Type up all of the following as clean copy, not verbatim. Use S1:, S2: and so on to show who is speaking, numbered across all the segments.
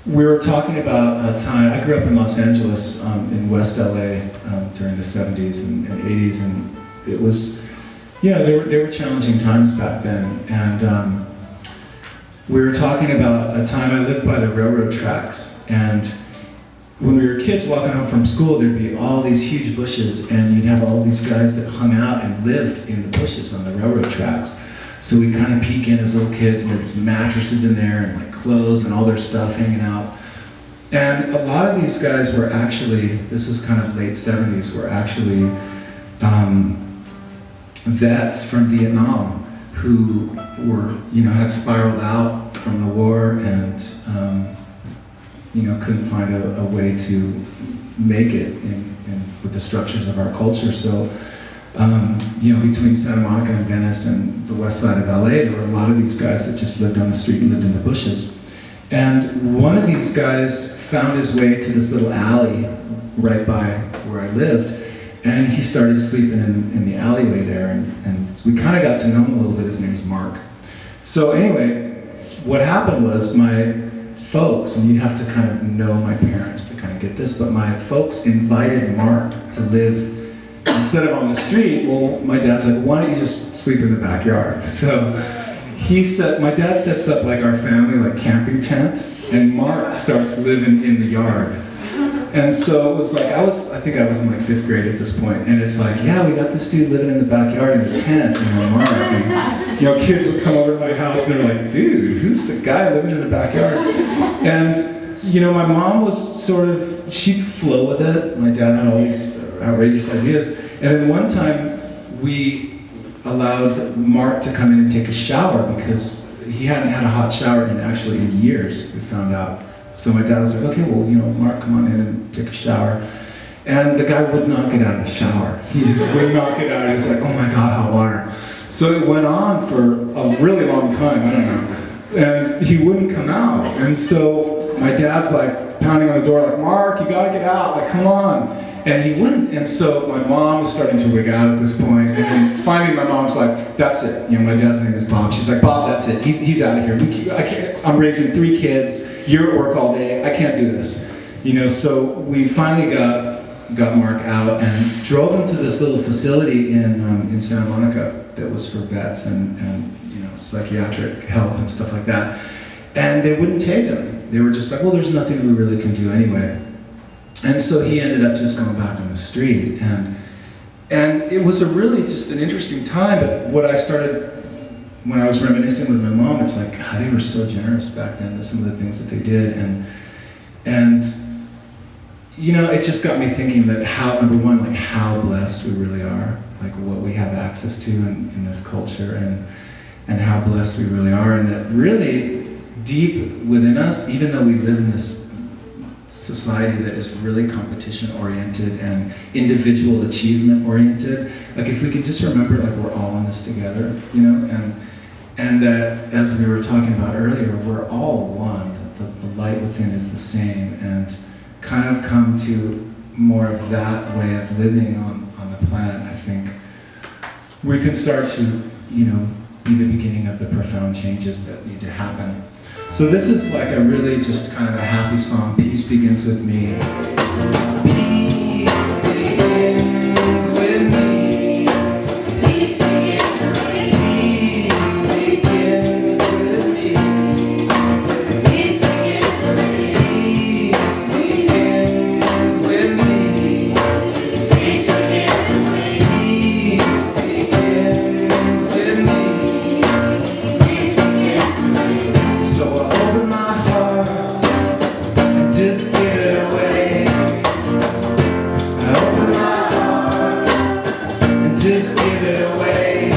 S1: we were talking about a time, I grew up in Los Angeles, in West LA, during the 70s and 80s, and it was, you know, they were challenging times back then, and we were talking about a time I lived by the railroad tracks, and when we were kids walking home from school, there'd be all these huge bushes, and you'd have all these guys that hung out and lived in the bushes on the railroad tracks. So we'd kind of peek in as little kids, and there's mattresses in there, and like clothes and all their stuff hanging out. And a lot of these guys were actually, this was kind of late 70s, were actually vets from Vietnam who were, you know, had spiraled out from the war and, you know, couldn't find a way to make it with the structures of our culture. So, you know, between Santa Monica and Venice and the west side of LA, there were a lot of these guys that just lived on the street and lived in the bushes. And one of these guys found his way to this little alley right by where I lived, and he started sleeping in the alleyway there, and we kind of got to know him a little bit. His name was Mark. So anyway, what happened was my folks, and you have to kind of know my parents to kind of get this, but my folks invited Mark to live, instead of on the street, well, my dad's like, why don't you just sleep in the backyard? So my dad sets up like our family, like camping tent, and Mark starts living in the yard. And so it was like, I think I was in like 5th grade at this point, and it's like, yeah, we got this dude living in the backyard in the tent, you know, Mark. And, you know, kids would come over to my house and they're like, dude, who's the guy living in the backyard? And, you know, my mom was sort of, she'd flow with it. My dad had all these outrageous ideas. And then one time, we allowed Mark to come in and take a shower because he hadn't had a hot shower in years, we found out. So my dad was like, okay, well, you know, Mark, come on in and take a shower. And the guy would not get out of the shower. He just would not get out. He was like, oh my God, hot water. So it went on for a really long time, I don't know. And he wouldn't come out. And so my dad's like pounding on the door like, Mark, you gotta get out, like, come on. And he wouldn't, and so my mom was starting to wig out at this point, and then finally my mom's like, that's it. You know, my dad's name is Bob. She's like, Bob, that's it. He's out of here. I'm raising 3 kids. You're at work all day. I can't do this. You know, so we finally got Mark out and drove him to this little facility in Santa Monica that was for vets and you know, psychiatric help and stuff like that. And they wouldn't take him. They were just like, well, there's nothing we really can do anyway. And so he ended up just going back on the street, and it was just an interesting time. But what I started, when I was reminiscing with my mom, it's like, God, they were so generous back then with some of the things that they did, and you know, it just got me thinking that number one, like how blessed we really are, like what we have access to in this culture, and how blessed we really are, and that really deep within us, even though we live in this society that is really competition-oriented and individual achievement-oriented. Like if we can just remember, like we're all in this together, you know, and that, as we were talking about earlier, we're all one. The light within is the same, and kind of come to more of that way of living on the planet. I think we can start to, you know, be the beginning of the profound changes that need to happen. So this is like a really just kind of a happy song. Peace begins with me. Peace begins with me. Peace begins with me. Peace begins with me. Peace begins with me. Peace begins with me. Peace begins with me. Peace begins with me. Peace begins with me. So open my heart and just give it away. I open my heart and just give it away.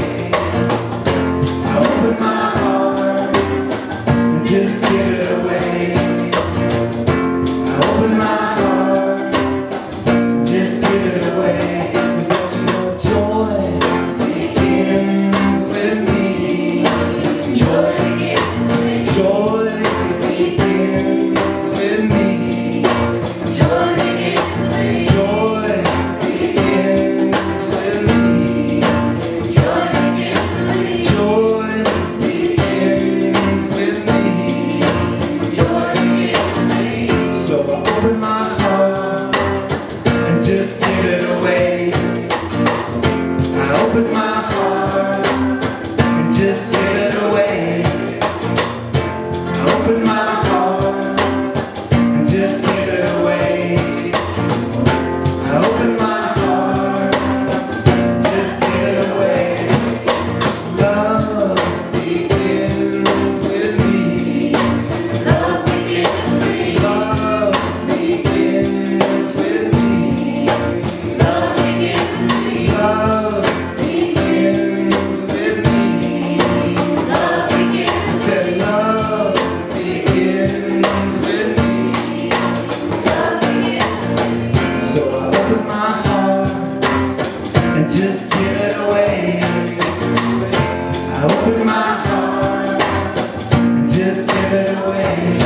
S1: I open my heart and just give it away. I open my heart and just give it away. And don't you know joy begins with me. Joy begins with me. Joy begins with me. Joy begins with me. Joy begins with me. Joy begins with me. Joy begins with me. Joy begins with me. open my heart and just give it away. I open my heart, just give it away. Love begins with me.
S2: Love begins with me.
S1: Love begins with me.
S2: Love begins with me.
S1: Love begins with me.
S2: Love begins
S1: I said love begins with me.
S2: Love begins with me.
S1: So I open my heart and just give it away. I open my heart and just give it away.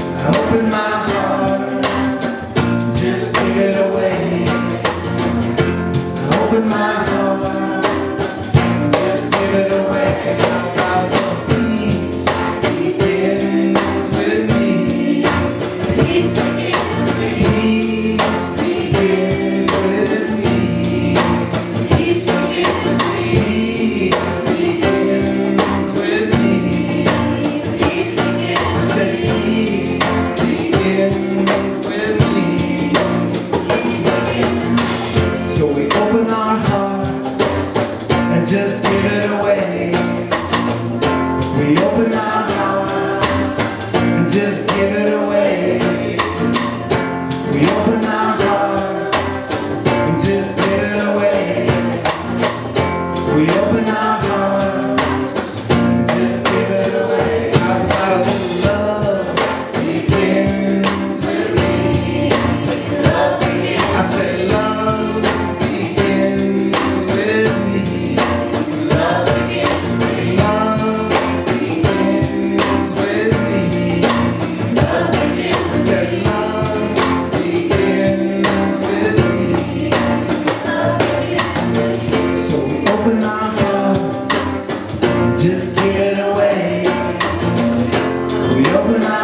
S1: I open my heart, just give it away. I open my heart, just give it away. So peace begins with me.
S2: Peace begins with me.
S1: Peace begins with me.
S2: Peace begins with me.
S1: Peace begins with me.
S2: Peace begins
S1: I
S2: with
S1: said
S2: me.
S1: peace begins with me. So we open our hearts and just give it away. We open our hearts and just give it away. We open our hearts and just give it away. We open our hearts and just give it away. How's about a little love begins with me?
S2: Love begins
S1: I say love begins with me.
S2: Love begins with me.
S1: Love begins with me.
S2: Love
S1: I
S2: begins with
S1: said
S2: me.
S1: love begins with me.
S2: Love begins with me.
S1: So we open our hearts and just give it away. We open our